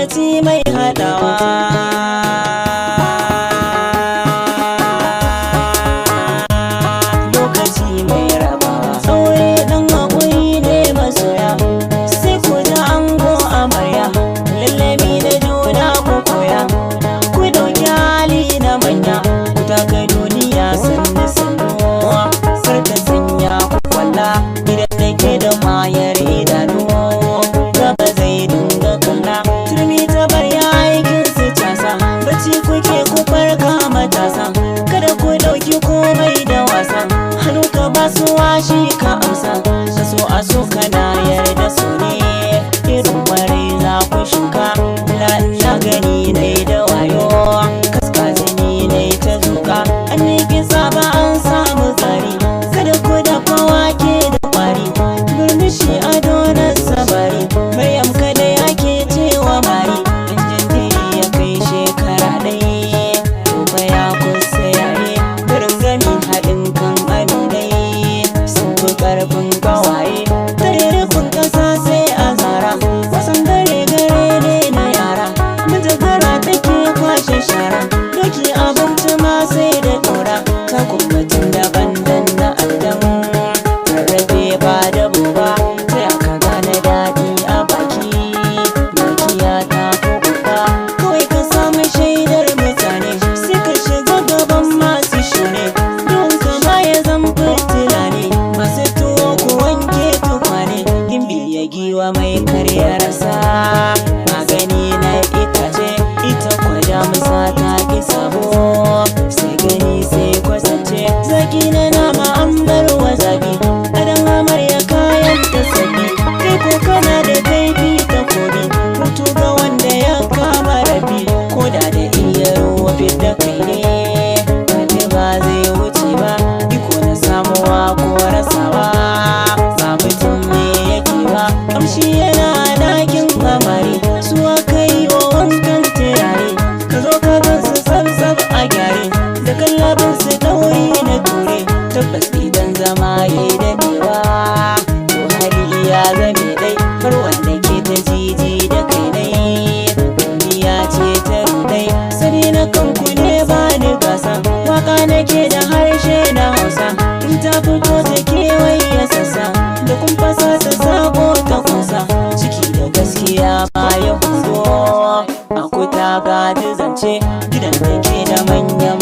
lokaci mai haɗawa. Lokaci mai rabawa. Aure ɗan haƙuri ne masoya, sai ku da ango amarya, lallami da juna ku koya. Ku ɗauki hali na manya, ku taka duniya sannu sannu. Kar ta sanya ku kwalla idan da ke da mayar idanu. Gaba zai dinga kalla, turmi ta bar ya aikin su casa. Bacci kuke ku farka matasa, kada ku ɗauki komai da wasa. Hannu ka ba su washi ka amsa, ka so a so kana yarda su ne. Irin kwarai za ku shuka, na gani nai da wayo. Kaska jini nai ta zuka, an yi kisa ba an samu tsari. Kada ku dafa wake da kwari, murmushi a donar sabari. Maryam kada yake cewa mari, in jinjiri ya kai shekara ɗaya. Tofa ya kusa yaye, garin gami haɗin kan aminai. Sun fi ƙarfin gawaye, tare rufin ƙasa sai a zara. Wasan gare gare ne na yara, majagara take kwashe shara. Doki abinci ma sai da ɗora, takun mutum daban dan na adam. Rarrafe ba da buba, sai aka gane daɗi a baki. Dukiya ta kuka, kawai ka samu shaidar mutane, sai ka shiga gaban masu shune. Don kama ya zan fitila ne, masu tuwo ku wanke tukwane. Gimbi ya giwa mai karya rasa, magani na itace, ita kwada musa ta ki sabo. Sai gani sai kwasance, zaki na nama an bar wa zabi. Adan amarya kayan ta sabi, kai ko kana da kaifi ta kobi. Mutu ga wanda ya kama rabi, koda da iya ruwa fidda kai ne. Wanda ba zai wuce ba, iko na samuwa ko rasawa. Ba mutum ne yake ba, kamshi yana dakin amare. Su aka yi wa wankan turare, ka zo ka gan su tsab a gyare. Da kallabin su ɗauri na ture, tabbas idan zama ya daɗewa, to hali ya zame ɗai. Kar wanda ke ta jiji da kai dai, duniya ce ta rudai. Sani na kanku ne ba ni gasa, waka nake da harshe na Hausa. In ta fito ta kewaye sassa, da kun fasa ta sako ta kusa. Ciki da gaskiya ba ya huzo, akuta ga zance, gidan da ke da manyan